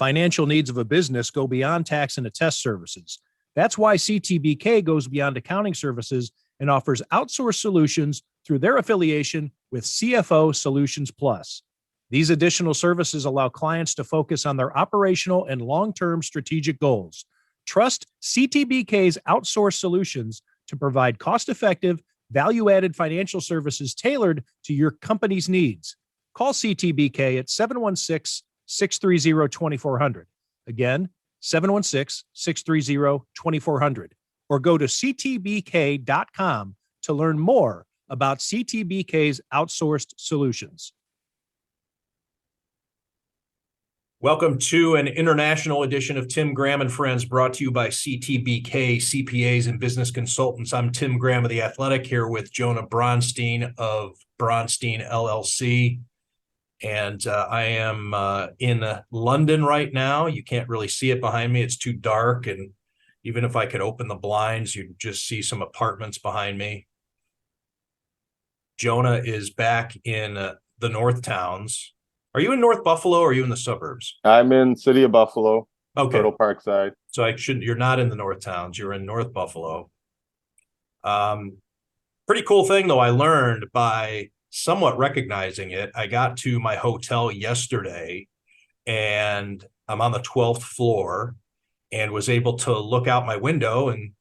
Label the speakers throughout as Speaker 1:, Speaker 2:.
Speaker 1: financial needs of a business go beyond tax and attest services. That's why CTBK goes beyond accounting services and offers outsourced solutions through their affiliation with CFO Solutions Plus. These additional services allow clients to focus on their operational and long-term strategic goals. Trust CTBK's outsourced solutions to provide cost-effective, value-added financial services tailored to your company's needs. Call CTBK at 716-630-2400. Again, 716-630-2400. Or go to ctbk.com to learn more about CTBK's outsourced solutions.
Speaker 2: Welcome to an international edition of Tim Graham and Friends, brought to you by CTBK, CPAs and Business Consultants. I'm Tim Graham of The Athletic, here with Jonah Bronstein of Bronstein LLC. And I am in London right now. You can't really see it behind me. It's too dark. And even if I could open the blinds, you'd just see some apartments behind me. Jonah is back in the North Towns. Are you in North Buffalo or are you in the suburbs?
Speaker 3: I'm in City of Buffalo,
Speaker 2: okay.
Speaker 3: Turtle Park side.
Speaker 2: So you're not in the North Towns, you're in North Buffalo. Pretty cool thing though, I learned by somewhat recognizing it. I got to my hotel yesterday and I'm on the 12th floor and was able to look out my window, and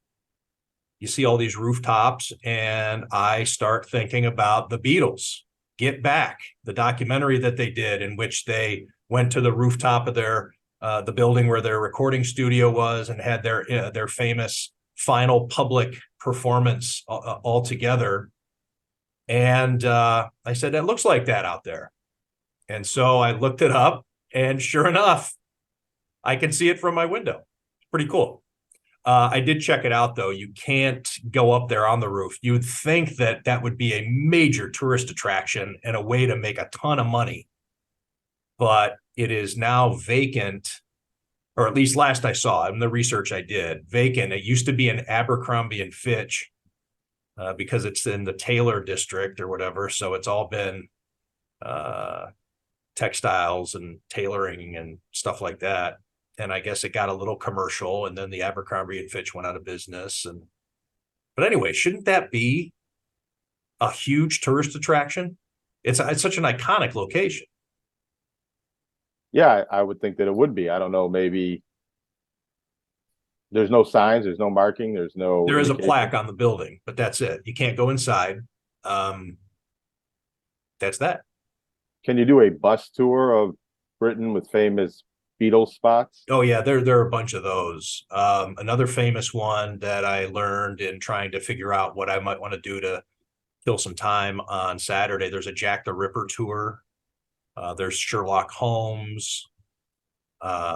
Speaker 2: you see all these rooftops, and I start thinking about the Beatles. Get Back, the documentary that they did, in which they went to the rooftop of their the building where their recording studio was and had their famous final public performance all together. And I said, that looks like that out there. And so I looked it up, and sure enough, I can see it from my window. Pretty cool. I did check it out, though. You can't go up there on the roof. You would think that that would be a major tourist attraction and a way to make a ton of money. But it is now vacant, or at least last I saw in the research I did, vacant. It used to be an Abercrombie and Fitch because it's in the Taylor district or whatever. So it's all been textiles and tailoring and stuff like that. And I guess it got a little commercial, and then the Abercrombie and Fitch went out of business. But anyway, shouldn't that be a huge tourist attraction? It's such an iconic location.
Speaker 3: Yeah, I would think that it would be. I don't know, maybe there's no signs, there's no marking, there is
Speaker 2: a plaque on the building, but that's it. You can't go inside. That's that.
Speaker 3: Can you do a bus tour of Britain with famous Beatles spots?
Speaker 2: Oh yeah, there are a bunch of those. Another famous one that I learned in trying to figure out what I might want to do to kill some time on Saturday, there's a Jack the Ripper tour. There's Sherlock Holmes.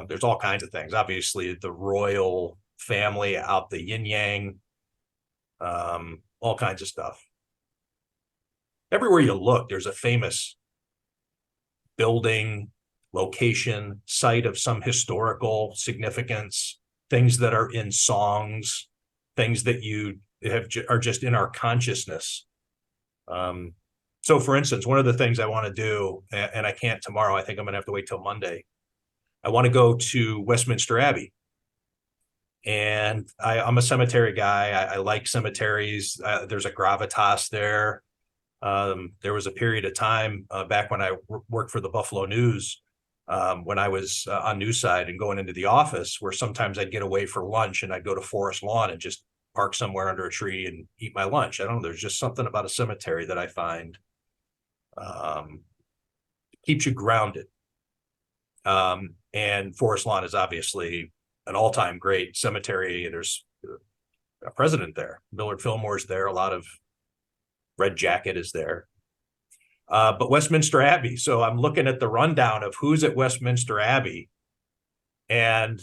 Speaker 2: There's all kinds of things. Obviously, the royal family out the yin yang, all kinds of stuff. Everywhere you look, there's a famous building, location, site of some historical significance, things that are in songs, things that are just in our consciousness. So for instance, one of the things I want to do, and I can't tomorrow, I think I'm gonna have to wait till Monday. I want to go to Westminster Abbey. And I'm a cemetery guy. I like cemeteries. There's a gravitas there. There was a period of time back when I worked for the Buffalo News, when I was on news side and going into the office, where sometimes I'd get away for lunch and I'd go to Forest Lawn and just park somewhere under a tree and eat my lunch. I don't know. There's just something about a cemetery that I find keeps you grounded. And Forest Lawn is obviously an all-time great cemetery. There's a president there. Millard Fillmore's there. A lot of Red Jacket is there. But Westminster Abbey. So I'm looking at the rundown of who's at Westminster Abbey, and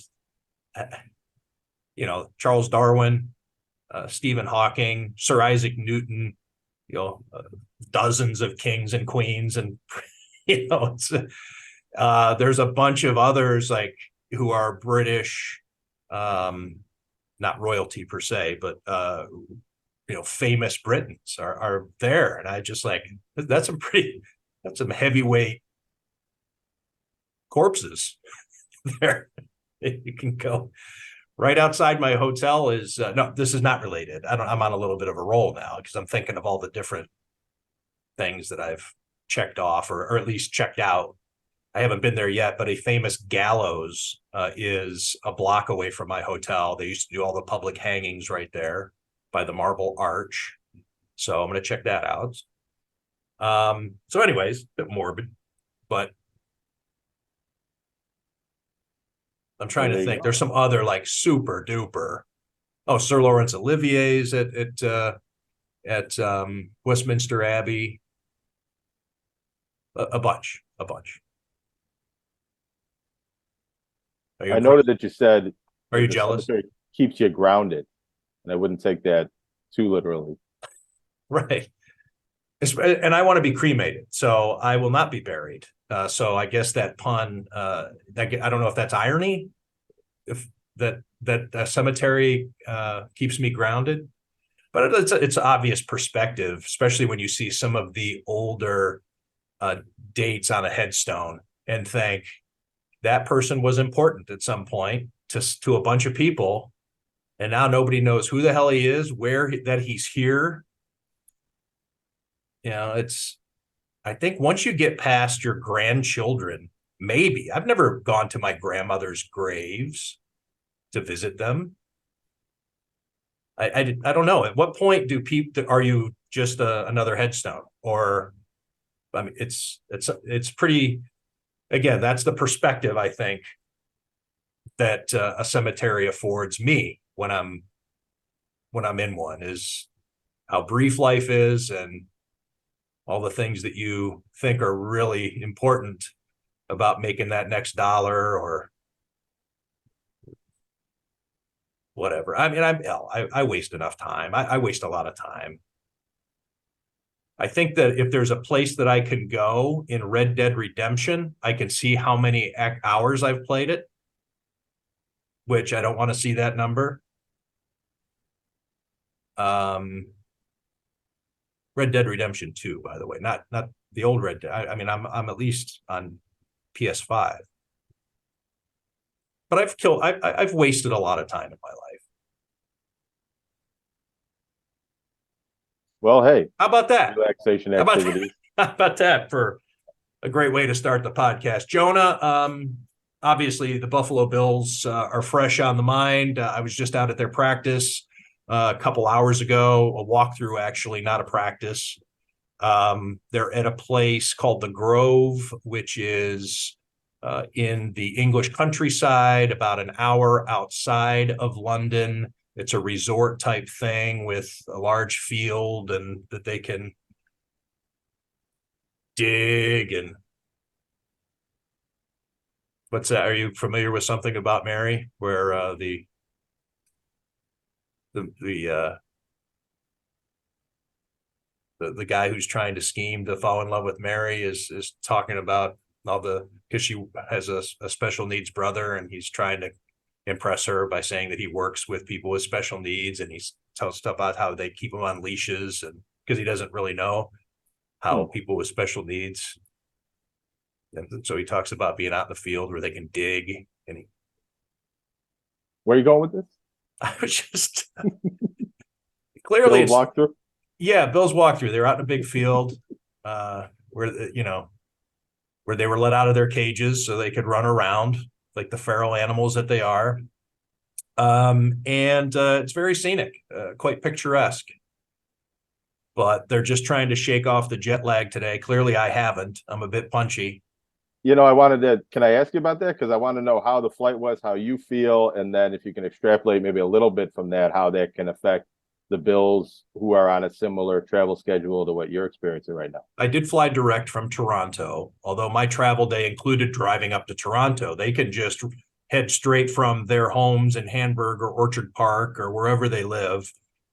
Speaker 2: Charles Darwin, Stephen Hawking, Sir Isaac Newton, dozens of kings and queens, and it's there's a bunch of others like who are British, not royalty per se, but famous Britons are there. And I just like, that's some heavyweight corpses there. You can go right outside my hotel is no, this is not related. I'm on a little bit of a roll now because I'm thinking of all the different things that I've checked off or at least checked out. I haven't been there yet, but a famous gallows is a block away from my hotel. They used to do all the public hangings right there by the Marble Arch. So I'm going to check that out. So anyways, a bit morbid, but I'm trying to think. There's some other like super duper. Oh, Sir Lawrence Olivier's at Westminster Abbey. A bunch.
Speaker 3: I noted that you said,
Speaker 2: are you jealous?
Speaker 3: Keeps you grounded, and I wouldn't take that too literally.
Speaker 2: Right. And I want to be cremated, so I will not be buried. So I guess that pun, I don't know if that's irony, if that a cemetery keeps me grounded, but it's obvious perspective, especially when you see some of the older dates on a headstone and think that person was important at some point to a bunch of people, and now nobody knows who the hell he is, that he's here. I think once you get past your grandchildren, maybe I've never gone to my grandmother's graves to visit them. I don't know. At what point are you just another headstone? Or, I mean, it's pretty, again, that's the perspective I think that a cemetery affords me when I'm in one, is how brief life is and all the things that you think are really important about making that next dollar or whatever. I mean, I waste enough time. I waste a lot of time. I think that if there's a place that I can go in Red Dead Redemption, I can see how many hours I've played it, which I don't want to see that number. Red Dead Redemption 2, by the way, not the old Red Dead. I mean, I'm at least on PS5, but I've wasted a lot of time in my life.
Speaker 3: Well, hey,
Speaker 2: how about that?
Speaker 3: Relaxation activity.
Speaker 2: How about that for a great way to start the podcast, Jonah? Obviously, the Buffalo Bills are fresh on the mind. I was just out at their practice a couple hours ago, a walkthrough, actually, not a practice. They're at a place called the Grove, which is in the English countryside, about an hour outside of London. It's a resort type thing with a large field and that they can dig. And what's that? Are you familiar with something about Mary, where the guy who's trying to scheme to fall in love with Mary is talking about because she has a special needs brother, and he's trying to impress her by saying that he works with people with special needs, and he tells stuff about how they keep him on leashes, and because he doesn't really know how people with special needs. And so he talks about being out in the field where they can dig. And
Speaker 3: where are you going with this?
Speaker 2: I was just clearly
Speaker 3: Bill's walkthrough.
Speaker 2: Yeah, Bill's walkthrough. They're out in a big field where they were let out of their cages so they could run around like the feral animals that they are. And it's very scenic, quite picturesque. But they're just trying to shake off the jet lag today. Clearly, I haven't. I'm a bit punchy.
Speaker 3: Can I ask you about that? Because I want to know how the flight was, how you feel, and then if you can extrapolate maybe a little bit from that, how that can affect the Bills, who are on a similar travel schedule to what you're experiencing right now.
Speaker 2: I did fly direct from Toronto, although my travel day included driving up to Toronto. They can just head straight from their homes in Hamburg or Orchard Park or wherever they live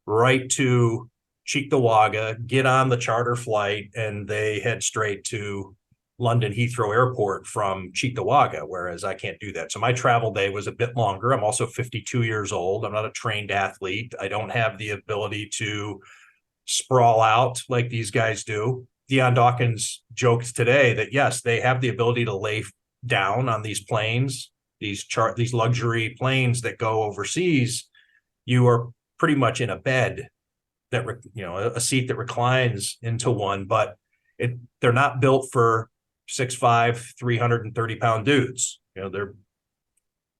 Speaker 2: right to Cheektowaga, get on the charter flight, and they head straight to London Heathrow Airport from Cheektowaga, whereas I can't do that. So my travel day was a bit longer. I'm also 52 years old. I'm not a trained athlete. I don't have the ability to sprawl out like these guys do. Deion Dawkins joked today that, yes, they have the ability to lay down on these planes these luxury planes that go overseas, you are pretty much in a bed that, a seat that reclines into one, but they're not built for 6'5", 330-pound dudes.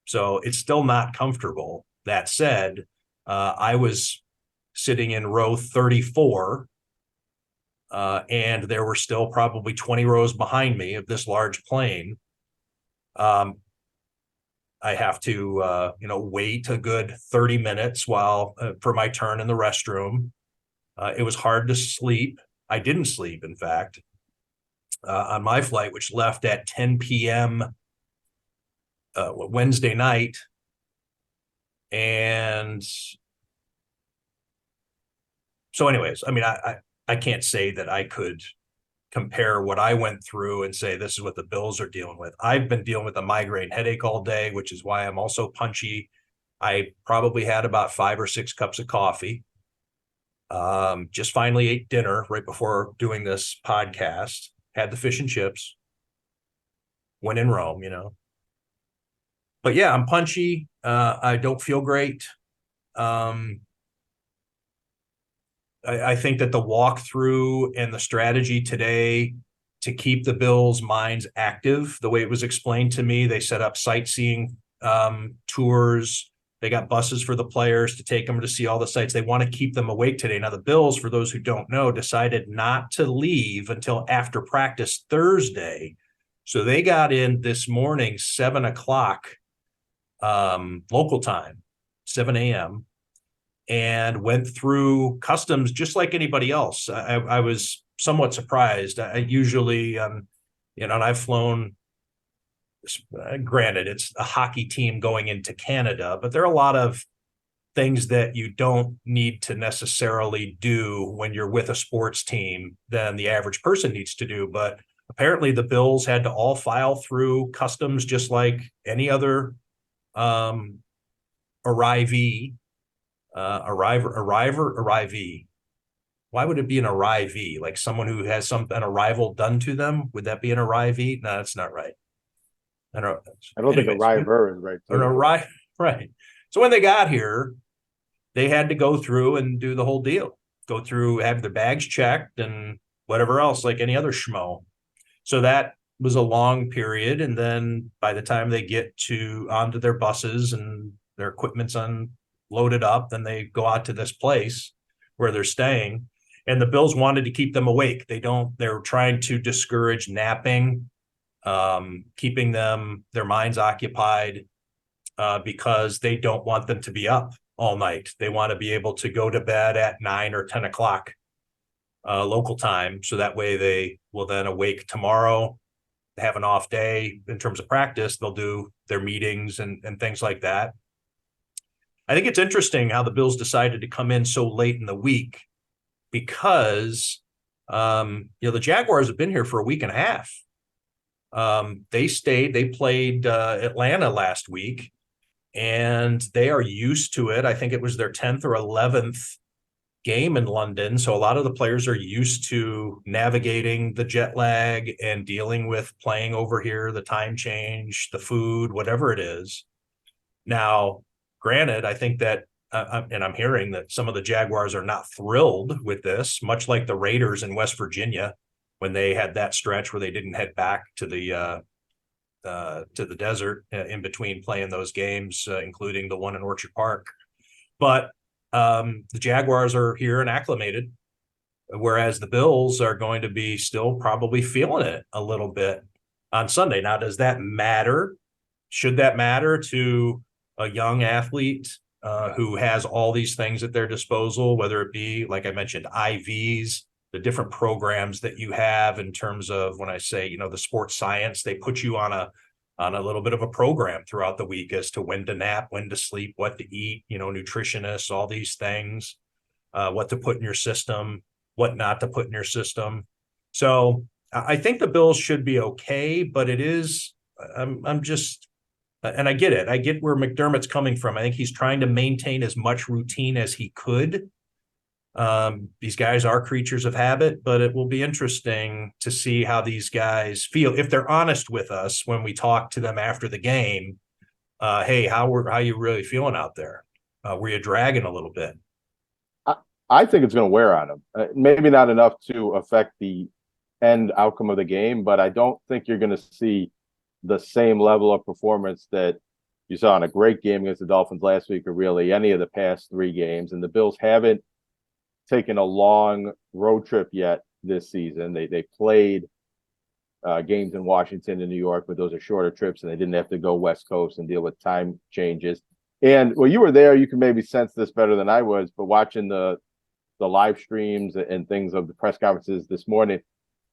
Speaker 2: So it's still not comfortable. That said, I was sitting in row 34, and there were still probably 20 rows behind me of this large plane. I have to, wait a good 30 minutes for my turn in the restroom. It was hard to sleep. I didn't sleep, in fact, on my flight, which left at 10 p.m. Wednesday night. And so anyways, I mean, I can't say that I could compare what I went through and say this is what the Bills are dealing with. I've been dealing with a migraine headache all day, which is why I'm also punchy. I probably had about 5 or 6 cups of coffee. Just finally ate dinner right before doing this podcast. Had the fish and chips. When in Rome, But yeah, I'm punchy. I don't feel great. I think that the walkthrough and the strategy today to keep the Bills' minds active, the way it was explained to me, they set up sightseeing tours. They got buses for the players to take them to see all the sites. They want to keep them awake today. Now, the Bills, for those who don't know, decided not to leave until after practice Thursday. So they got in this morning, 7 o'clock local time, 7 a.m., and went through customs just like anybody else. I was somewhat surprised. I usually, and I've flown, granted, it's a hockey team going into Canada, but there are a lot of things that you don't need to necessarily do when you're with a sports team than the average person needs to do. But apparently the Bills had to all file through customs just like any other arrivee. Arrivee. Why would it be an arrivee? Like someone who has an arrival done to them? Would that be an arrivee? No, that's not right.
Speaker 3: I don't think arriver is right.
Speaker 2: Right. So when they got here, they had to go through and do the whole deal. Go through, have their bags checked and whatever else, like any other schmo. So that was a long period. And then by the time they get onto their buses and their equipment's loaded up, then they go out to this place where they're staying. And the Bills wanted to keep them awake. They're trying to discourage napping, keeping their minds occupied, because they don't want them to be up all night. They want to be able to go to bed at 9 or 10 o'clock local time. So that way they will then awake tomorrow, have an off day in terms of practice. They'll do their meetings and things like that. I think it's interesting how the Bills decided to come in so late in the week because, the Jaguars have been here for a week and a half. They played Atlanta last week, and they are used to it. I think it was their 10th or 11th game in London. So a lot of the players are used to navigating the jet lag and dealing with playing over here, the time change, the food, whatever it is. Now, granted, I think that, and I'm hearing that some of the Jaguars are not thrilled with this, much like the Raiders in West Virginia when they had that stretch where they didn't head back to the desert in between playing those games, including the one in Orchard Park. But the Jaguars are here and acclimated, whereas the Bills are going to be still probably feeling it a little bit on Sunday. Now, does that matter? Should that matter to a young athlete who has all these things at their disposal, whether it be, like I mentioned, IVs, the different programs that you have in terms of, when I say, the sports science, they put you on a little bit of a program throughout the week as to when to nap, when to sleep, what to eat, nutritionists, all these things, what to put in your system, what not to put in your system. So I think the Bills should be okay, but it is, I'm just, and I get it. I get where McDermott's coming from. I think he's trying to maintain as much routine as he could. These guys are creatures of habit, but it will be interesting to see how these guys feel if they're honest with us when we talk to them after the game. hey, how you really feeling out there? Were you dragging a little bit?
Speaker 3: I think it's going to wear on them. Maybe not enough to affect the end outcome of the game, but I don't think you're going to see the same level of performance that you saw in a great game against the Dolphins last week, or really any of the past 3 games. And the Bills haven't taken a long road trip yet this season. They played games in Washington and New York, but those are shorter trips, and they didn't have to go West Coast and deal with time changes. And well, you were there, you can maybe sense this better than I was, but watching the live streams and things of the press conferences this morning,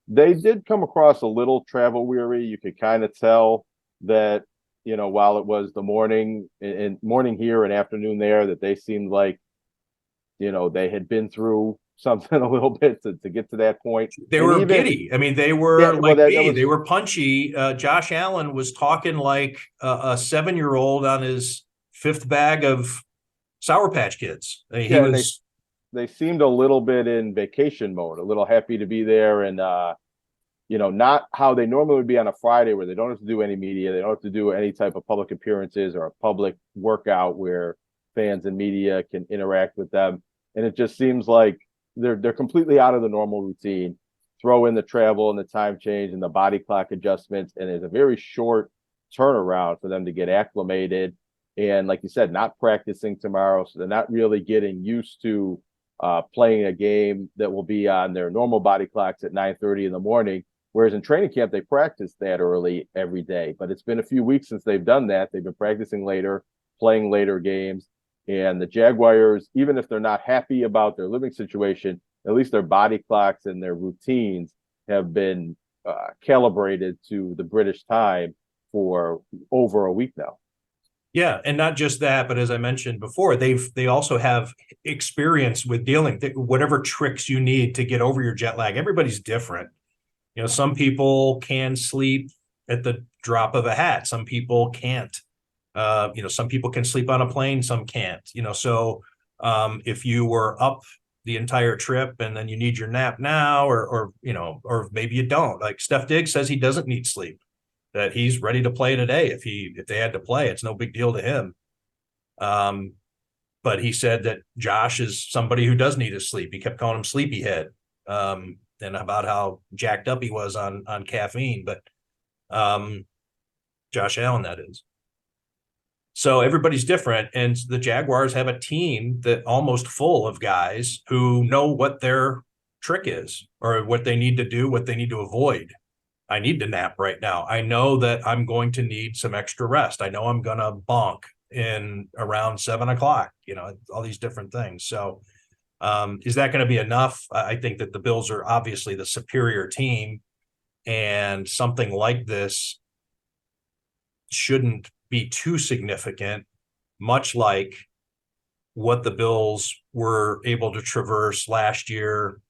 Speaker 3: they did come across a little travel weary. You could kind of tell that, while it was the morning and morning here and afternoon there, that they seemed like, they had been through something a little bit to get to that point.
Speaker 2: They were giddy. I mean, they were they were punchy. Josh Allen was talking like a 7-year-old on his 5th bag of Sour Patch Kids. I mean,
Speaker 3: they seemed a little bit in vacation mode, a little happy to be there, and not how they normally would be on a Friday, where they don't have to do any media, they don't have to do any type of public appearances or a public workout where fans and media can interact with them. And it just seems like they're completely out of the normal routine. Throw in the travel and the time change and the body clock adjustments, and it's a very short turnaround for them to get acclimated. And like you said, not practicing tomorrow, so they're not really getting used to playing a game that will be on their normal body clocks at 9:30 in the morning. Whereas in training camp, they practice that early every day. But it's been a few weeks since they've done that. They've been practicing later, playing later games. And the Jaguars, even if they're not happy about their living situation, at least their body clocks and their routines have been calibrated to the British time for over a week now.
Speaker 2: Yeah, and not just that, but as I mentioned before, they also have experience with dealing whatever tricks you need to get over your jet lag. Everybody's different. Some people can sleep at the drop of a hat. Some people can't. Some people can sleep on a plane, some can't. So if you were up the entire trip and then you need your nap now, or maybe you don't. Like Steph Diggs says he doesn't need sleep, that he's ready to play today. If they had to play, it's no big deal to him. But he said that Josh is somebody who does need his sleep. He kept calling him sleepyhead, and about how jacked up he was on caffeine. But Josh Allen, that is. So everybody's different, and the Jaguars have a team that almost full of guys who know what their trick is, or what they need to do, what they need to avoid. I need to nap right now. I know that I'm going to need some extra rest. I know I'm going to bonk in around 7 o'clock, all these different things. So is that going to be enough? I think that the Bills are obviously the superior team, and something like this shouldn't be too significant, much like what the Bills were able to traverse last year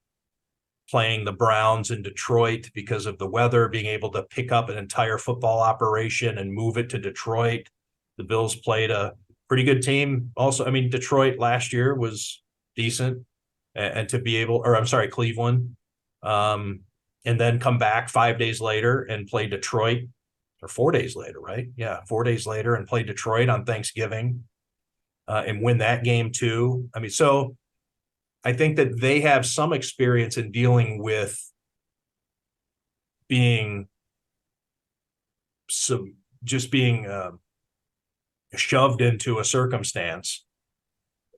Speaker 2: playing the Browns in Detroit because of the weather, being able to pick up an entire football operation and move it to Detroit. The Bills played a pretty good team also. I mean, Detroit last year was decent, and to be able, Cleveland, and then come back 5 days later and play Detroit, or 4 days later, right? Yeah, 4 days later, and play Detroit on Thanksgiving, and win that game too. I mean, so I think that they have some experience in dealing with being shoved into a circumstance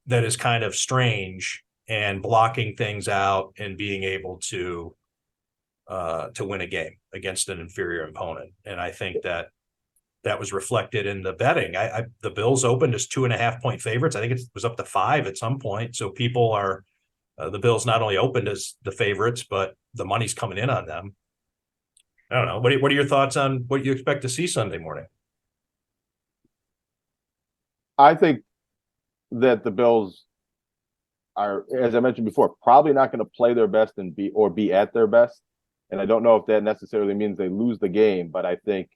Speaker 2: that is kind of strange, and blocking things out and being able to win a game against an inferior opponent. And I think that was reflected in the betting. The Bills opened as 2.5-point favorites. I think it was up to 5 at some point. So people are, the Bills not only opened as the favorites, but the money's coming in on them. I don't know. What are your thoughts on what you expect to see Sunday morning?
Speaker 3: I think that the Bills are, as I mentioned before, probably not going to play their best and be at their best. And I don't know if that necessarily means they lose the game, but I think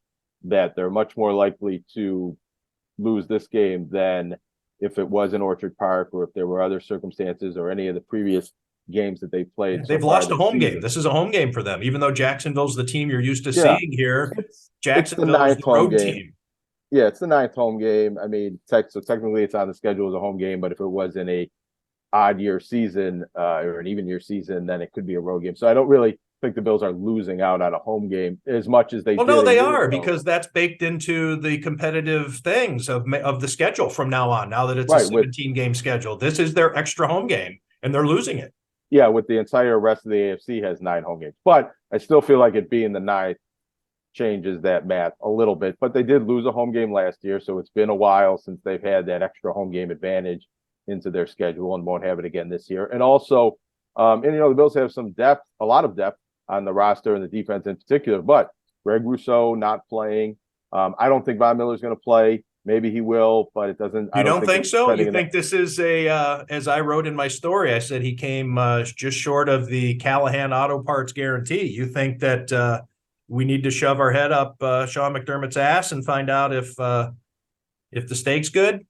Speaker 3: that they're much more likely to lose this game than if it was in Orchard Park, or if there were other circumstances, or any of the previous games that they played.
Speaker 2: Yeah, they've lost a home game. This is a home game for them, even though Jacksonville's the team you're used to seeing here. Jacksonville's the road team.
Speaker 3: Yeah, it's the ninth home game. I mean, so technically it's on the schedule as a home game, but if it was in a odd year season or an even year season, then it could be a road game. So I don't really think the Bills are losing out on a home game as much as they
Speaker 2: Well,
Speaker 3: did.
Speaker 2: no,
Speaker 3: a
Speaker 2: they
Speaker 3: year
Speaker 2: are,
Speaker 3: ago.
Speaker 2: because that's baked into the competitive things of the schedule from now on. Now that it's a
Speaker 3: Right,
Speaker 2: 17-game schedule, this is their extra home game, and they're losing it.
Speaker 3: Yeah, with the entire rest of the AFC has 9 home games, but I still feel like it being the ninth changes that math a little bit. But they did lose a home game last year, so it's been a while since they've had that extra home game advantage into their schedule, and won't have it again this year. And also, and the Bills have some depth, a lot of depth on the roster and the defense in particular. But Greg Rousseau not playing. I don't think Von Miller's going to play. Maybe he will, but it doesn't.
Speaker 2: You don't think so? You
Speaker 3: trending
Speaker 2: think this is as I wrote in my story, I said he came just short of the Callahan Auto Parts guarantee. You think that we need to shove our head up Sean McDermott's ass and find out if the steak's good?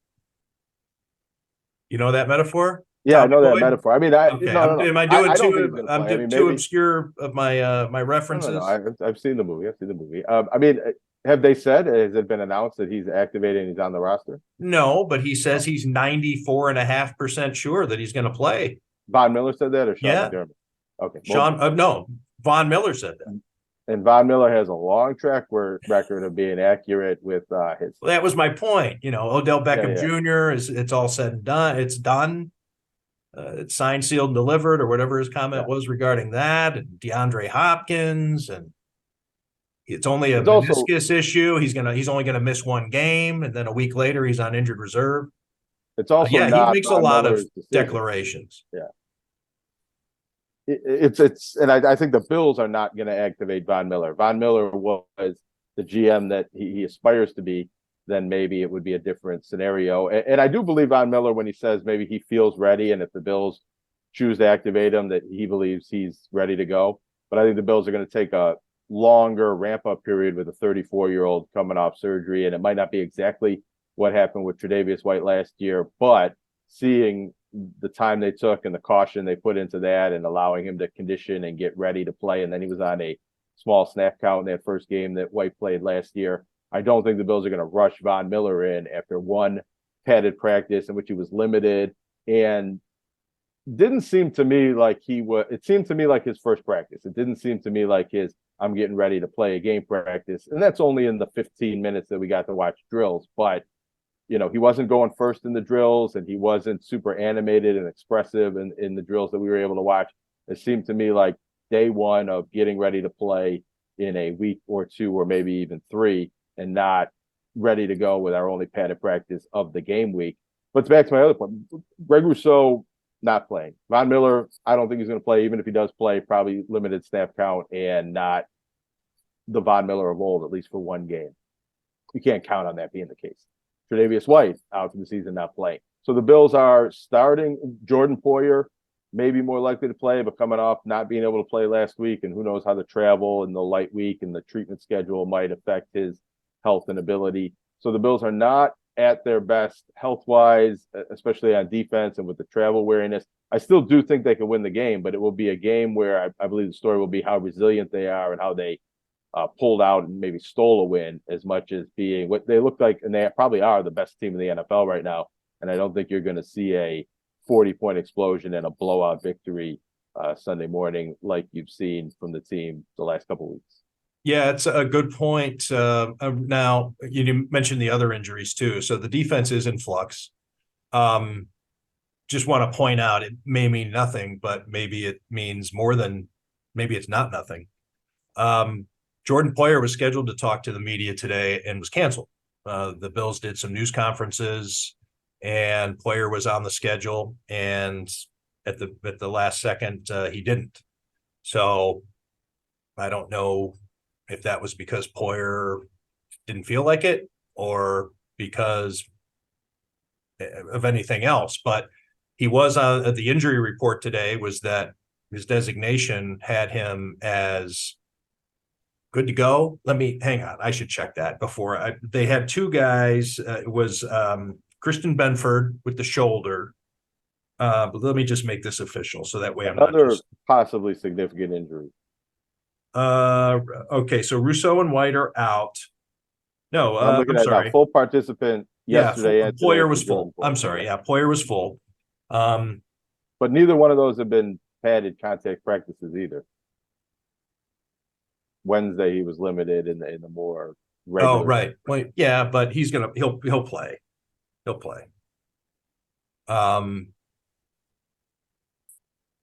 Speaker 2: You know that metaphor?
Speaker 3: Yeah,
Speaker 2: Tom
Speaker 3: I know that
Speaker 2: Boyd?
Speaker 3: metaphor. I mean,
Speaker 2: Okay.
Speaker 3: no.
Speaker 2: Am I doing
Speaker 3: I don't think
Speaker 2: too?
Speaker 3: he's gonna
Speaker 2: I'm
Speaker 3: play. I mean,
Speaker 2: too
Speaker 3: maybe
Speaker 2: obscure of my my references.
Speaker 3: No. I've seen the movie. I've seen the movie. I mean, have they said? Has it been announced that he's activated and he's on the roster?
Speaker 2: No, but he says he's 94.5% sure that he's going to play.
Speaker 3: Von Miller said that, or Sean
Speaker 2: Yeah.
Speaker 3: McDermott? Okay,
Speaker 2: Sean, no, Von Miller said that.
Speaker 3: and Von Miller has a long track record of being accurate with his.
Speaker 2: Well, that was my point. Odell Beckham
Speaker 3: Yeah.
Speaker 2: Jr. It's all said and done. It's done. It's signed, sealed, and delivered, or whatever his comment was regarding that. And DeAndre Hopkins, and it's only a meniscus issue. He's only gonna miss one game, and then a week later he's on injured reserve.
Speaker 3: It's also
Speaker 2: he makes a lot of declarations.
Speaker 3: Yeah. It's and I think the Bills are not going to activate Von Miller. Von Miller was the GM that he aspires to be. Then maybe it would be a different scenario. And I do believe Von Miller when he says maybe he feels ready, and if the Bills choose to activate him, that he believes he's ready to go. But I think the Bills are going to take a longer ramp up period with a 34-year-old coming off surgery, and it might not be exactly what happened with Tre'Davious White last year, but seeing the time they took and the caution they put into that and allowing him to condition and get ready to play. And then he was on a small snap count in that first game that White played last year. I don't think the Bills are going to rush Von Miller in after one padded practice in which he was limited, and didn't seem to me like it seemed to me like his first practice. It didn't seem to me like his, I'm getting ready to play a game practice. And that's only in the 15 minutes that we got to watch drills. But, he wasn't going first in the drills, and he wasn't super animated and expressive in the drills that we were able to watch. It seemed to me like day one of getting ready to play in a week or two, or maybe even 3, and not ready to go with our only padded practice of the game week. But back to my other point, Greg Rousseau not playing. Von Miller, I don't think he's going to play. Even if he does play, probably limited snap count and not the Von Miller of old, at least for one game. You can't count on that being the case. Tre'Davious White out for the season, not playing. So the Bills are starting Jordan Poyer, maybe more likely to play, but coming off not being able to play last week, and who knows how the travel and the light week and the treatment schedule might affect his health and ability. So the Bills are not at their best health-wise, especially on defense and with the travel weariness. I still do think they can win the game, but it will be a game where I believe the story will be how resilient they are and how they pulled out and maybe stole a win, as much as being what they look like, and they probably are the best team in the NFL right now. And I don't think you're going to see a 40-point explosion and a blowout victory Sunday morning like you've seen from the team the last couple of weeks.
Speaker 2: Yeah, it's a good point. Now, you mentioned the other injuries too. So the defense is in flux. Just want to point out, it may mean nothing, but maybe it means more than, maybe it's not nothing. Jordan Poyer was scheduled to talk to the media today and was canceled. The Bills did some news conferences, and Poyer was on the schedule, and at the last second, he didn't. So I don't know if that was because Poyer didn't feel like it, or because of anything else. But he was on the injury report today, was that his designation had him as good to go. Let me hang on. I should check that before they had 2 guys. It was Christian Benford with the shoulder. But let me just make this official, so that way I'm
Speaker 3: another
Speaker 2: not just...
Speaker 3: possibly significant injury.
Speaker 2: Okay, so Rousseau and White are out. No,
Speaker 3: I'm looking
Speaker 2: I'm
Speaker 3: at now,
Speaker 2: sorry.
Speaker 3: full participant
Speaker 2: Yeah,
Speaker 3: yesterday and today
Speaker 2: Poyer
Speaker 3: for
Speaker 2: was
Speaker 3: Jordan
Speaker 2: full. I'm
Speaker 3: Poyer.
Speaker 2: sorry. Yeah, Poyer was full.
Speaker 3: But neither one of those have been padded contact practices either. Wednesday he was limited in the more regular.
Speaker 2: Oh, right. Well, yeah, but he'll play. He'll play.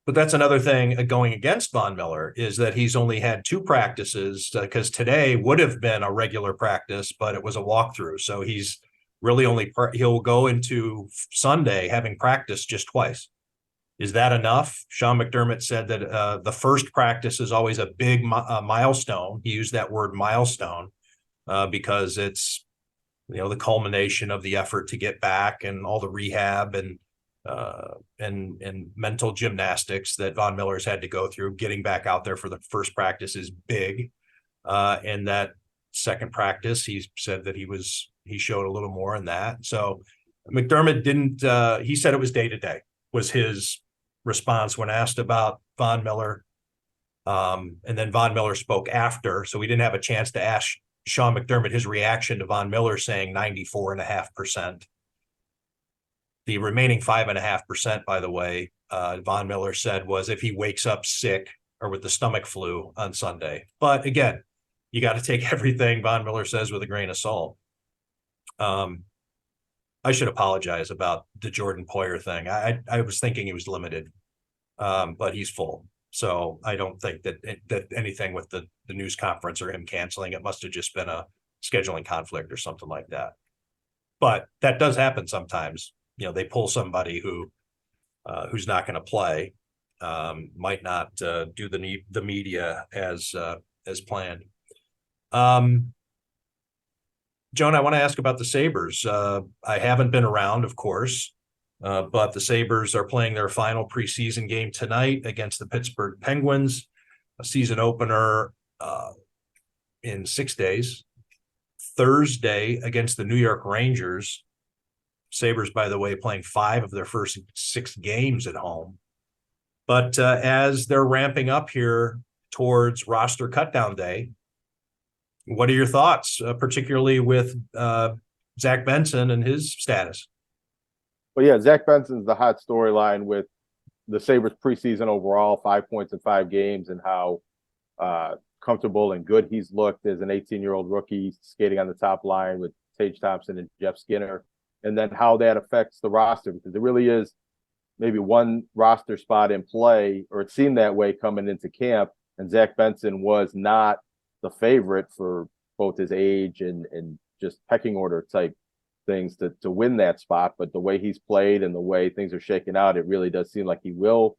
Speaker 2: But that's another thing going against Von Miller is that he's only had 2 practices because today would have been a regular practice, but it was a walkthrough. So he's really he'll go into Sunday having practiced just twice. Is that enough? Sean McDermott said that the first practice is always a big milestone. He used that word milestone because it's, the culmination of the effort to get back and all the rehab and mental gymnastics that Von Miller's had to go through. Getting back out there for the first practice is big. And that second practice, he said that he showed a little more in that. So McDermott didn't, he said it was day to day was his response when asked about Von Miller. And then Von Miller spoke after, so we didn't have a chance to ask Sean McDermott his reaction to Von Miller saying 94.5%. The remaining 5.5%, by the way, Von Miller said was if he wakes up sick or with the stomach flu on Sunday. But again, you got to take everything Von Miller says with a grain of salt. I should apologize about the Jordan Poyer thing. I was thinking he was limited, but he's full. So I don't think that anything with the news conference or him canceling, it must have just been a scheduling conflict or something like that. But that does happen sometimes. They pull somebody who's not going to play, might not do the media as planned. Joan, I want to ask about the Sabres. I haven't been around, of course, but the Sabres are playing their final preseason game tonight against the Pittsburgh Penguins, a season opener in 6 days. Thursday against the New York Rangers. Sabres, by the way, playing 5 of their first 6 games at home. But as they're ramping up here towards roster cutdown day, what are your thoughts, particularly with Zach Benson and his status?
Speaker 3: Well, yeah, Zach Benson's the hot storyline with the Sabres preseason overall, 5 points in 5 games, and how comfortable and good he's looked as an 18-year-old rookie skating on the top line with Tage Thompson and Jeff Skinner, and then how that affects the roster, because there really is maybe one roster spot in play, or it seemed that way coming into camp, and Zach Benson was not the favorite for both his age and just pecking order type things to win that spot. But the way he's played and the way things are shaking out, it really does seem like he will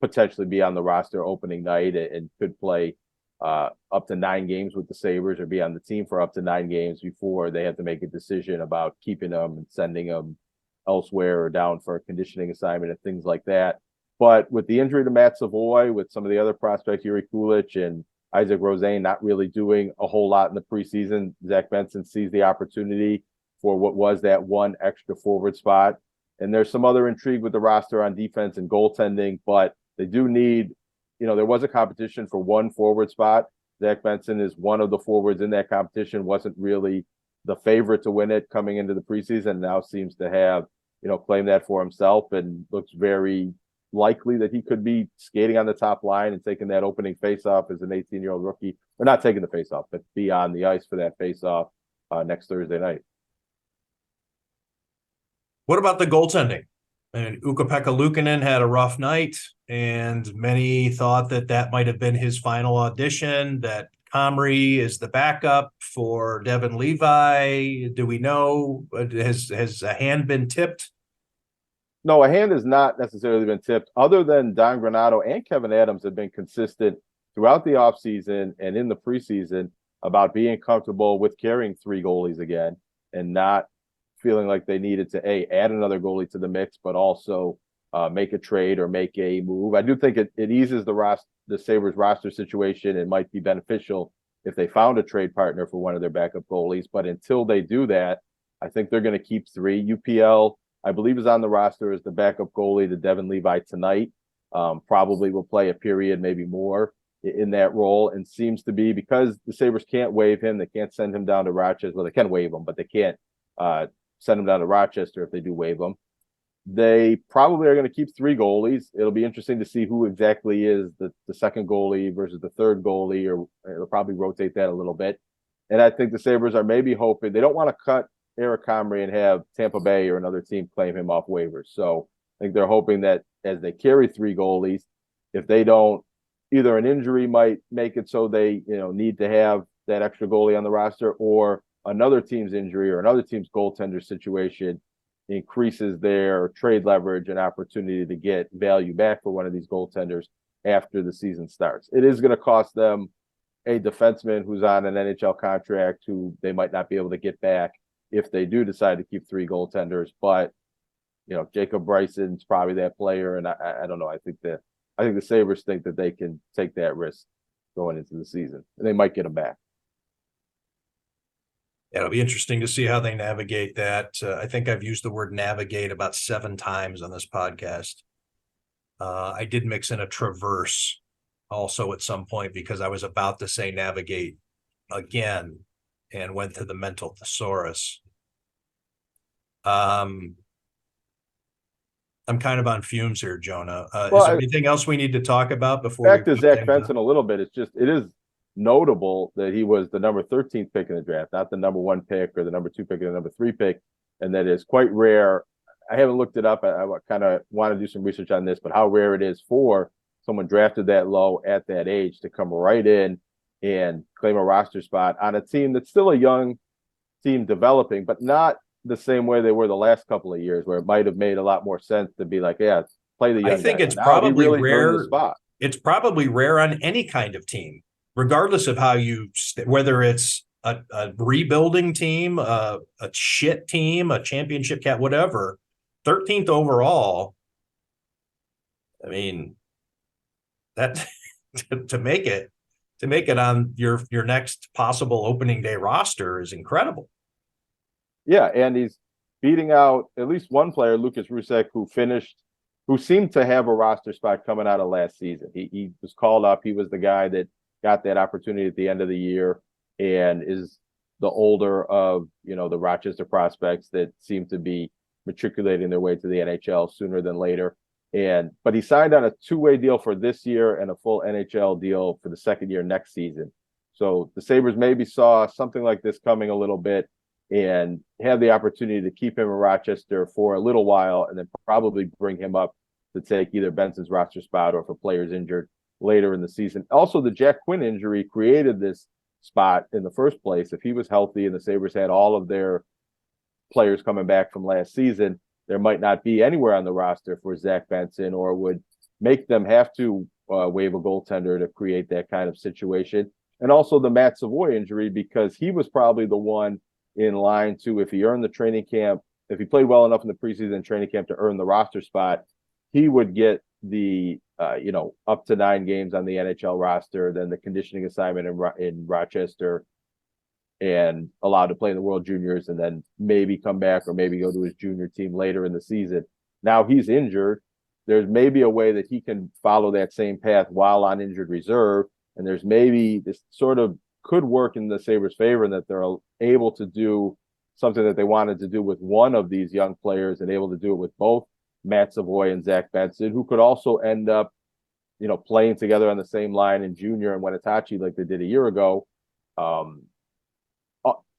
Speaker 3: potentially be on the roster opening night and could play up to 9 games with the Sabres, or be on the team for up to 9 games before they have to make a decision about keeping him and sending him elsewhere or down for a conditioning assignment and things like that. But with the injury to Matt Savoy, with some of the other prospects, Yuri Kulich and Isaac Rosén not really doing a whole lot in the preseason, Zach Benson sees the opportunity for what was that one extra forward spot. And there's some other intrigue with the roster on defense and goaltending, but they do need, there was a competition for one forward spot. Zach Benson is one of the forwards in that competition, wasn't really the favorite to win it coming into the preseason, now seems to have, claimed that for himself, and looks very likely that he could be skating on the top line and taking that opening faceoff as an 18-year-old rookie, or not taking the faceoff, but be on the ice for that faceoff next Thursday night.
Speaker 2: What about the goaltending? And Ukko-Pekka Luukkonen had a rough night, and many thought that might have been his final audition, that Comrie is the backup for Devin Levi. Do we know? Has a hand been tipped?
Speaker 3: No, a hand has not necessarily been tipped, other than Don Granato and Kevin Adams have been consistent throughout the offseason and in the preseason about being comfortable with carrying 3 goalies again and not feeling like they needed to add another goalie to the mix, but also make a trade or make a move. I do think it eases the Sabres roster situation. It might be beneficial if they found a trade partner for one of their backup goalies, but until they do that, I think they're going to keep 3. UPL, I believe, is on the roster as the backup goalie to Devin Levi tonight. Probably will play a period, maybe more. in that role, and seems to be, because the Sabres can't waive him, they can't send him down to Rochester. Well, they can waive him, but they can't send him down to Rochester if they do waive him. They probably are going to keep 3 goalies. It'll be interesting to see who exactly is the second goalie versus the third goalie, or it'll probably rotate that a little bit. And I think the Sabres are maybe hoping, they don't want to cut Eric Comrie and have Tampa Bay or another team claim him off waivers. So I think they're hoping that as they carry 3 goalies, if they don't, either an injury might make it so they need to have that extra goalie on the roster, or another team's injury or another team's goaltender situation increases their trade leverage and opportunity to get value back for one of these goaltenders after the season starts. It is going to cost them a defenseman who's on an NHL contract who they might not be able to get back if they do decide to keep 3 goaltenders. But Jacob Bryson's probably that player, and I don't know. I think the Sabres think that they can take that risk going into the season, and they might get him back.
Speaker 2: Yeah, it'll be interesting to see how they navigate that. I think I've used the word navigate about 7 times on this podcast. I did mix in a traverse also at some point, because I was about to say navigate again and went to the mental thesaurus. I'm kind of on fumes here, Jonah. Is there anything else we need to talk about before?
Speaker 3: Back to Zach Benson a little bit. It is notable that he was the number 13th pick in the draft, not the number 1 pick or the number 2 pick or the number 3 pick. And that is quite rare. I haven't looked it up. I kind of want to do some research on this, but how rare it is for someone drafted that low at that age to come right in and claim a roster spot on a team that's still a young team developing, but not the same way they were the last couple of years, where it might have made a lot more sense to be like, yeah, play the young
Speaker 2: I think
Speaker 3: guy.
Speaker 2: it's probably
Speaker 3: really
Speaker 2: rare. It's probably rare on any kind of team, regardless of how whether it's a rebuilding team, a shit team, a championship cat, whatever. 13th overall. I mean, that to make it on your next possible opening day roster is incredible.
Speaker 3: Yeah, and he's beating out at least one player, Lucas Rusek, who seemed to have a roster spot coming out of last season. He was called up. He was the guy that got that opportunity at the end of the year, and is the older of the Rochester prospects that seem to be matriculating their way to the NHL sooner than later. But he signed on a 2-way deal for this year and a full NHL deal for the second year next season. So the Sabres maybe saw something like this coming a little bit and have the opportunity to keep him in Rochester for a little while, and then probably bring him up to take either Benson's roster spot, or if a player's injured later in the season. Also, the Jack Quinn injury created this spot in the first place. If he was healthy and the Sabres had all of their players coming back from last season, there might not be anywhere on the roster for Zach Benson, or would make them have to waive a goaltender to create that kind of situation. And also the Matt Savoy injury, because he was probably the one in line to, if he earned the training camp, if he played well enough in the preseason training camp to earn the roster spot, he would get the up to 9 games on the NHL roster, then the conditioning assignment in Rochester, and allowed to play in the World Juniors, and then maybe come back or maybe go to his junior team later in the season. Now he's injured. There's maybe a way that he can follow that same path while on injured reserve. And there's maybe this sort of could work in the Sabres' favor, in that they're able to do something that they wanted to do with one of these young players, and able to do it with both Matt Savoy and Zach Benson, who could also end up, playing together on the same line in junior and Wenatchee like they did a year ago.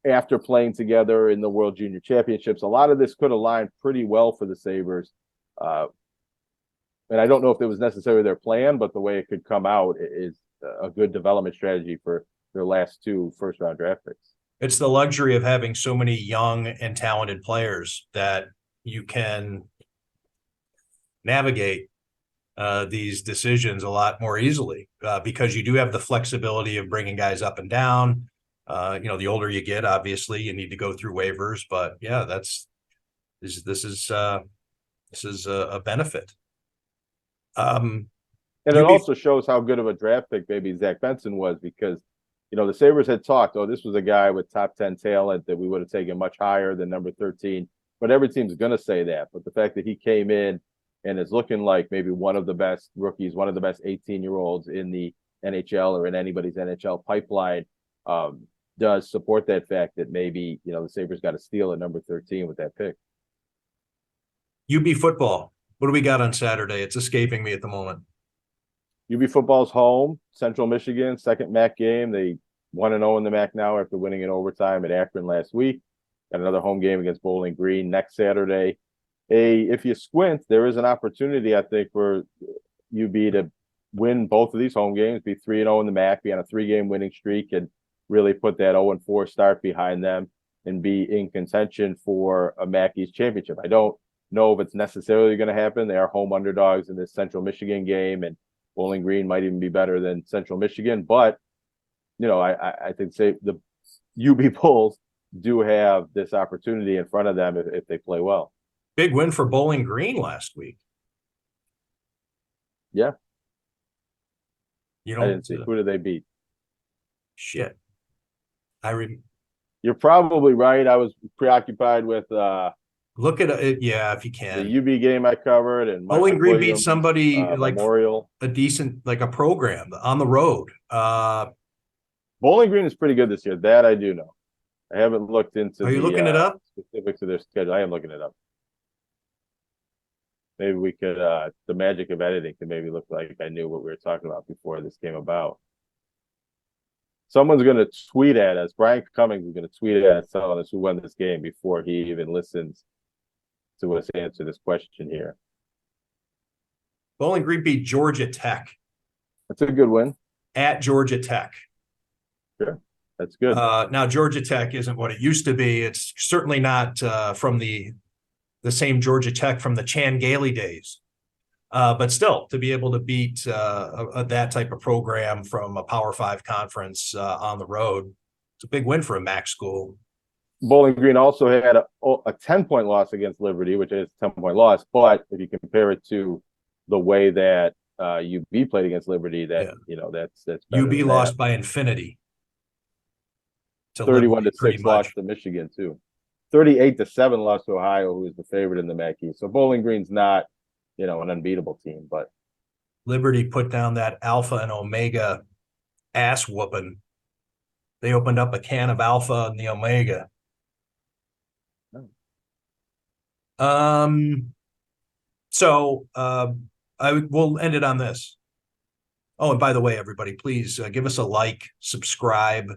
Speaker 3: After playing together in the World Junior Championships, a lot of this could align pretty well for the Sabres. And I don't know if it was necessarily their plan, but the way it could come out is a good development strategy for their last 2 first-round draft picks.
Speaker 2: It's the luxury of having so many young and talented players that you can navigate these decisions a lot more easily, because you do have the flexibility of bringing guys up and down. The older you get, obviously you need to go through waivers, but yeah, this is a benefit.
Speaker 3: And it also shows how good of a draft pick maybe Zach Benson was, because the Sabres had talked, this was a guy with top 10 talent that we would have taken much higher than number 13. But every team's going to say that. But the fact that he came in and is looking like maybe one of the best rookies, one of the best 18-year-olds in the NHL or in anybody's NHL pipeline does support that fact that maybe, the Sabres got to steal at number 13 with that pick.
Speaker 2: UB football. What do we got on Saturday? It's escaping me at the moment.
Speaker 3: UB football's home, Central Michigan, second MAC game. They 1-0 in the MAC now after winning in overtime at Akron last week. Got another home game against Bowling Green next Saturday. If you squint, there is an opportunity, I think, for UB to win both of these home games, be 3-0 in the MAC, be on a 3-game winning streak, and really put that 0-4 start behind them and be in contention for a MAC East championship. I don't know if it's necessarily going to happen. They are home underdogs in this Central Michigan game, and Bowling Green might even be better than Central Michigan. But, I think the UB Bulls do have this opportunity in front of them if they play well.
Speaker 2: Big win for Bowling Green last week.
Speaker 3: Yeah.
Speaker 2: I
Speaker 3: didn't see. Who did they beat?
Speaker 2: Shit.
Speaker 3: You're probably right. I was preoccupied with
Speaker 2: look at it, yeah, if you can.
Speaker 3: The UB game I covered, and
Speaker 2: Bowling Green beat somebody like
Speaker 3: Memorial,
Speaker 2: a decent, like a program on the road.
Speaker 3: Bowling Green is pretty good this year. That I do know. I haven't looked into.
Speaker 2: Are you looking it up?
Speaker 3: Specifics of their schedule. I am looking it up. Maybe we could. The magic of editing could maybe look like I knew what we were talking about before this came about. Someone's going to tweet at us. Brian Cummings is going to tweet at us telling us who won this game before he even listens to us answer this question here.
Speaker 2: Bowling Green beat Georgia Tech.
Speaker 3: That's a good win.
Speaker 2: At Georgia Tech.
Speaker 3: Sure. That's good.
Speaker 2: Now, Georgia Tech isn't what it used to be. It's certainly not from the same Georgia Tech from the Chan Gailey days. But still, to be able to beat that type of program from a Power 5 conference on the road, it's a big win for a MAC school.
Speaker 3: Bowling Green also had a 10-point loss against Liberty, which is a 10-point loss. But if you compare it to the way that UB played against Liberty, that's
Speaker 2: UB lost by infinity.
Speaker 3: 31-6 loss to Michigan too. 38-7 loss to Ohio, who was the favorite in the MAC East. So Bowling Green's not, an unbeatable team, but
Speaker 2: Liberty put down that Alpha and Omega ass whooping. They opened up a can of Alpha and the Omega. So we'll end it on this. Oh, and by the way, everybody, please give us a like, subscribe,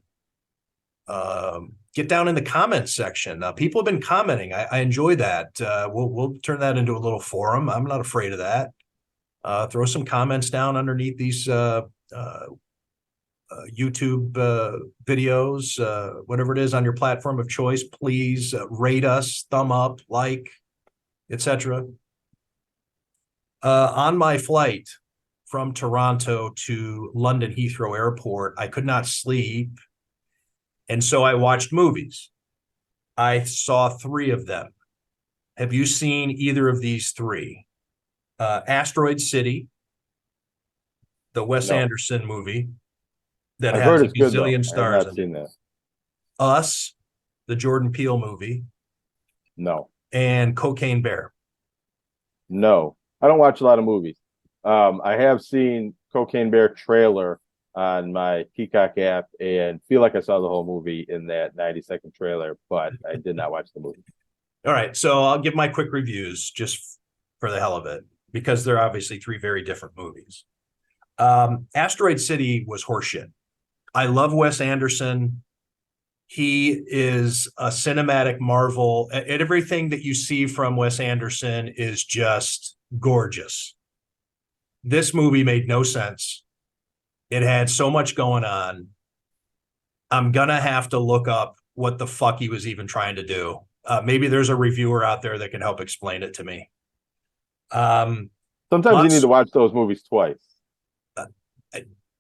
Speaker 2: get down in the comments section. People have been commenting. I enjoy that. We'll turn that into a little forum. I'm not afraid of that. Throw some comments down underneath these YouTube videos, whatever it is on your platform of choice. Please rate us, thumb up, like, etc. On my flight from Toronto to London Heathrow Airport, I could not sleep. And so I watched movies. I saw 3 of them. Have you seen either of these 3? Asteroid City, the Wes Anderson movie that has a gazillion stars in it. Us, the Jordan Peele movie.
Speaker 3: No.
Speaker 2: And Cocaine Bear.
Speaker 3: No. I don't watch a lot of movies. I have seen Cocaine Bear trailer on my Peacock app and feel like I saw the whole movie in that 90-second trailer, but I did not watch the movie.
Speaker 2: All right, so I'll give my quick reviews just for the hell of it, because they're obviously 3 very different movies. Asteroid City was horseshit. I love Wes Anderson. He is a cinematic marvel. Everything that you see from Wes Anderson is just gorgeous. This movie made no sense. It had so much going on. I'm going to have to look up what the fuck he was even trying to do. Maybe there's a reviewer out there that can help explain it to me.
Speaker 3: Sometimes you need to watch those movies twice.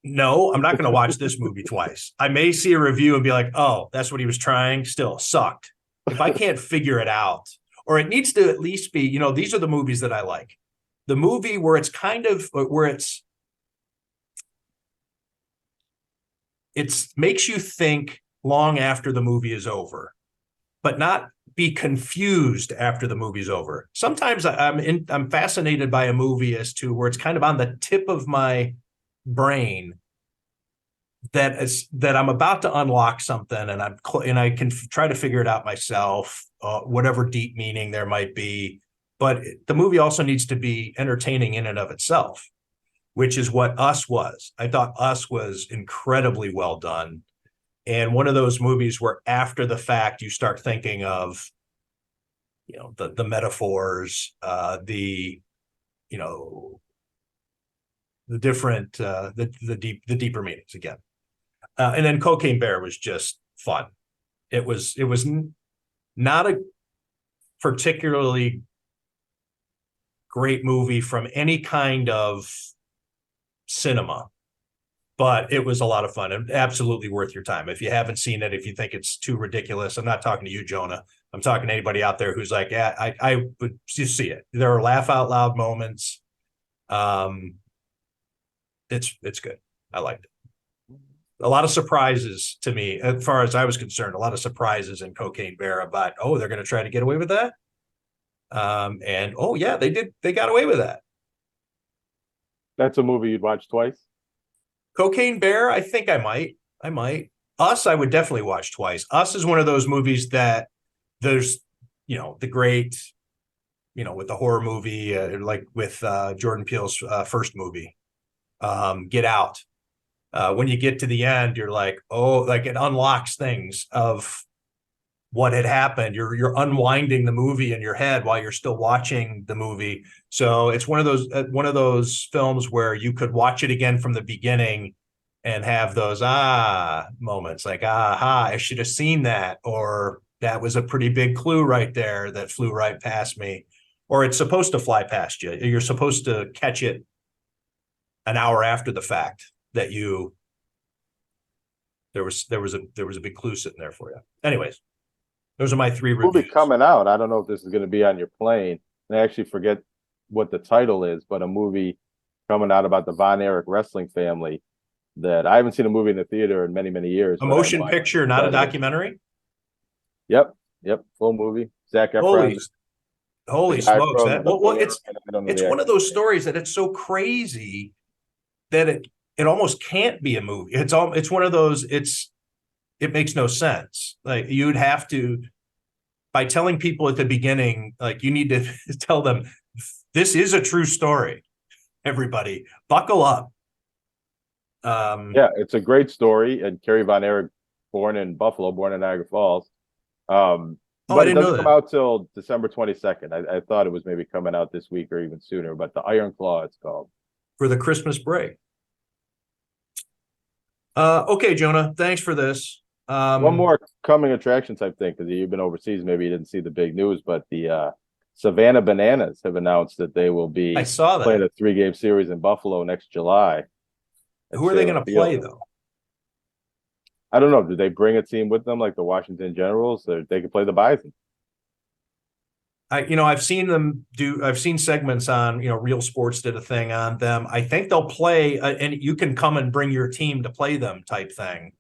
Speaker 2: No, I'm not going to watch this movie twice. I may see a review and be like, oh, that's what he was trying. Still sucked. If I can't figure it out, or it needs to at least be, these are the movies that I like. The movie where it's it makes you think long after the movie is over, but not be confused after the movie's over. Sometimes I'm fascinated by a movie as to where it's kind of on the tip of my brain that I'm about to unlock something, and I can try to figure it out myself, whatever deep meaning there might be. But the movie also needs to be entertaining in and of itself, which is what Us was. I thought Us was incredibly well done, and one of those movies where after the fact you start thinking of, the metaphors, the different, the deeper meanings again. And then Cocaine Bear was just fun. It was not a particularly great movie from any kind of cinema, but it was a lot of fun and absolutely worth your time. If you haven't seen it, if you think it's too ridiculous, I'm not talking to you, Jonah. I'm talking to anybody out there who's like, yeah, I would just see it. There are laugh out loud moments. It's good. I liked it. A lot of surprises to me, as far as I was concerned, a lot of surprises in Cocaine Bear about, they're going to try to get away with that. And yeah, they got away with that.
Speaker 3: That's a movie you'd watch twice?
Speaker 2: Cocaine Bear, I think I might. Us, I would definitely watch twice. Us is one of those movies that there's, the great, with the horror movie, like with Jordan Peele's first movie, Get Out. When you get to the end, you're like, like it unlocks things of what had happened. You're unwinding the movie in your head while you're still watching the movie. So it's one of those films where you could watch it again from the beginning and have those moments, like, I should have seen that, or that was a pretty big clue right there that flew right past me, or it's supposed to fly past you. You're supposed to catch it an hour after the fact that there was a big clue sitting there for you. Anyways, those are my 3 reviews.
Speaker 3: Movie coming out. I don't know if this is going to be on your plane. I actually forget what the title is, but a movie coming out about the Von Erich wrestling family that I haven't seen a movie in the theater in many, many years.
Speaker 2: A motion picture, not a documentary?
Speaker 3: Yep. Full movie. Zac Efron.
Speaker 2: Holy smokes. It's one of those stories that it's so crazy that it almost can't be a movie. It's one of those, it makes no sense. Like, you'd have to, by telling people at the beginning, like, you need to tell them this is a true story. Everybody buckle up.
Speaker 3: Yeah, it's a great story. And Kerry Von Erich, born in Buffalo, born in Niagara Falls. But it doesn't come out till December 22nd. I thought it was maybe coming out this week or even sooner, but the Iron Claw, it's called.
Speaker 2: For the Christmas break. Okay, Jonah, thanks for this.
Speaker 3: One more coming attraction type thing, because you've been overseas, maybe you didn't see the big news, but the Savannah Bananas have announced that they will be playing a 3-game series in Buffalo next July.
Speaker 2: Who are they going to play, though?
Speaker 3: I don't know. Do they bring a team with them like the Washington Generals, or they could play the Bison?
Speaker 2: I've seen segments on, Real Sports did a thing on them. I think they'll play, and you can come and bring your team to play them type thing.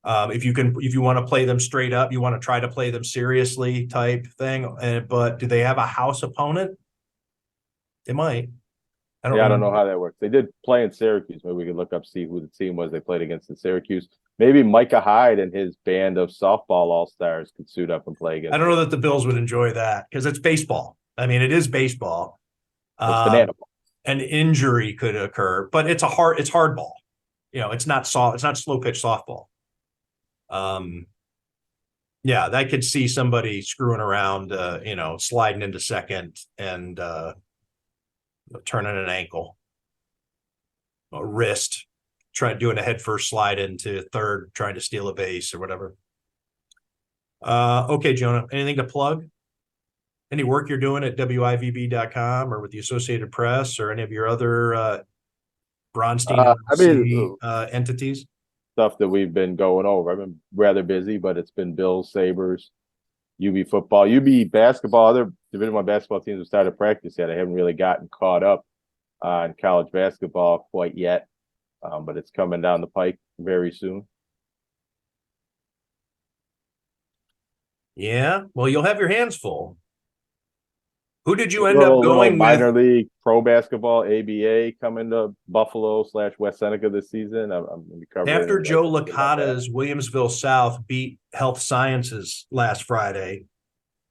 Speaker 2: If you want to play them straight up, you want to try to play them seriously type thing. But do they have a house opponent? They might. I don't know
Speaker 3: how that works. They did play in Syracuse. Maybe we could look up, see who the team was they played against in Syracuse. Maybe Micah Hyde and his band of softball all-stars could suit up and play against.
Speaker 2: I don't know that the Bills would enjoy that, because it's baseball. I mean, it is baseball.
Speaker 3: It's banana ball.
Speaker 2: An injury could occur, but it's hardball. It's not slow pitch softball. Yeah, I could see somebody screwing around, sliding into second and turning an ankle, a wrist, doing a head first slide into third, trying to steal a base or whatever. Okay, Jonah, anything to plug? Any work you're doing at WIVB.com or with the Associated Press or any of your other Bronstein entities?
Speaker 3: Stuff that we've been going over. I've been rather busy, but it's been Bills, Sabres, UB football, UB basketball. Other Division I basketball teams have started practice yet. I haven't really gotten caught up on college basketball quite yet, but it's coming down the pike very soon.
Speaker 2: Yeah, well, you'll have your hands full. Who did you
Speaker 3: A
Speaker 2: end up
Speaker 3: little
Speaker 2: going
Speaker 3: minor
Speaker 2: with
Speaker 3: league pro basketball ABA coming to Buffalo / West Seneca this season. I'm going to be covering
Speaker 2: after
Speaker 3: it.
Speaker 2: Joe
Speaker 3: About that.
Speaker 2: Licata's Williamsville South beat Health Sciences last Friday?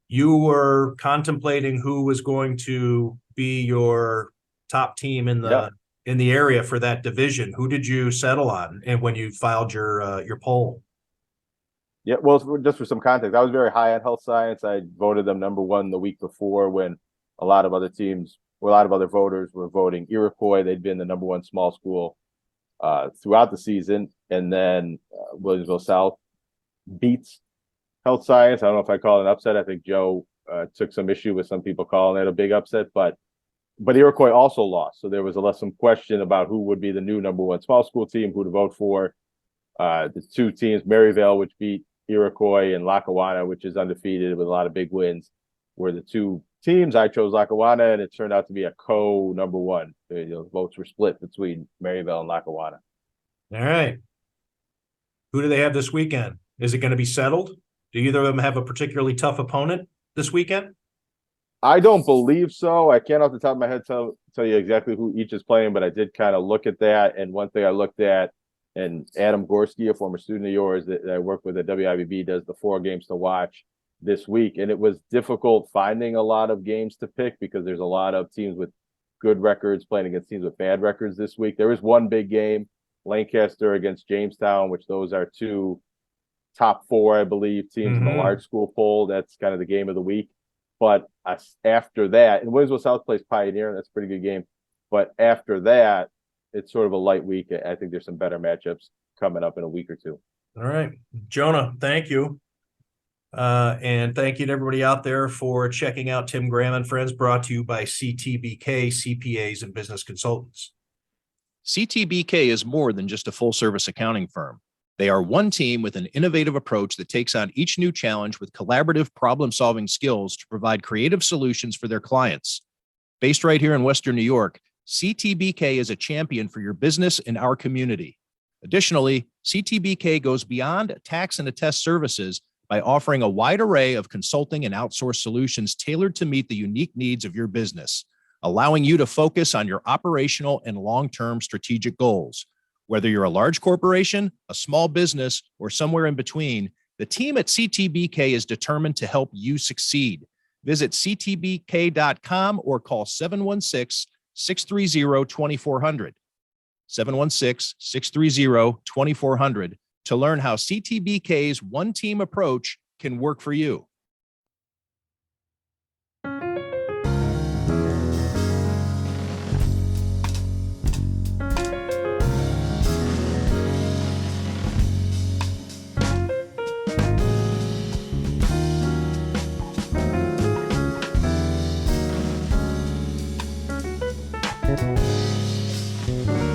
Speaker 2: You were contemplating who was going to be your top team in the area for that division. Who did you settle on? And when you filed your poll?
Speaker 3: Yeah, well, just for some context, I was very high on Health Science. I voted them #1 the week before when a lot of other voters were voting Iroquois. They'd been the #1 small school throughout the season. And then Williamsville South beats Health Science. I don't know if I call it an upset. I think Joe took some issue with some people calling it a big upset, but Iroquois also lost. So there was some question about who would be the new #1 small school team, who to vote for. The two teams, Maryvale, which beat Iroquois, and Lackawanna, which is undefeated with a lot of big wins, were the two teams. I chose Lackawanna, and it turned out to be a #1. Votes were split between Maryvale and Lackawanna.
Speaker 2: All right. Who do they have this weekend? Is it going to be settled? Do either of them have a particularly tough opponent this weekend?
Speaker 3: I don't believe so. I can't off the top of my head tell you exactly who each is playing, but I did kind of look at that. And one thing I looked at, and Adam Gorski, a former student of yours that I work with at WIBB, does the 4 games to watch this week. And it was difficult finding a lot of games to pick because there's a lot of teams with good records playing against teams with bad records this week. There is one big game, Lancaster against Jamestown, which those are two top 4, I believe, teams in the large school poll. That's kind of the game of the week. But after that, and Williamsville South plays Pioneer, that's a pretty good game. But after that, it's sort of a light week. I think there's some better matchups coming up in a week or two.
Speaker 2: All right. Jonah, thank you. And thank you to everybody out there for checking out Tim Graham and Friends, brought to you by CTBK, CPAs and Business Consultants.
Speaker 1: CTBK is more than just a full-service accounting firm. They are one team with an innovative approach that takes on each new challenge with collaborative problem-solving skills to provide creative solutions for their clients. Based right here in Western New York, CTBK is a champion for your business in our community. Additionally, CTBK goes beyond tax and attest services by offering a wide array of consulting and outsourced solutions tailored to meet the unique needs of your business, allowing you to focus on your operational and long-term strategic goals. Whether you're a large corporation, a small business, or somewhere in between, the team at CTBK is determined to help you succeed. Visit ctbk.com or call 716-630-2400. 716-630-2400 to learn how CTBK's one-team approach can work for you.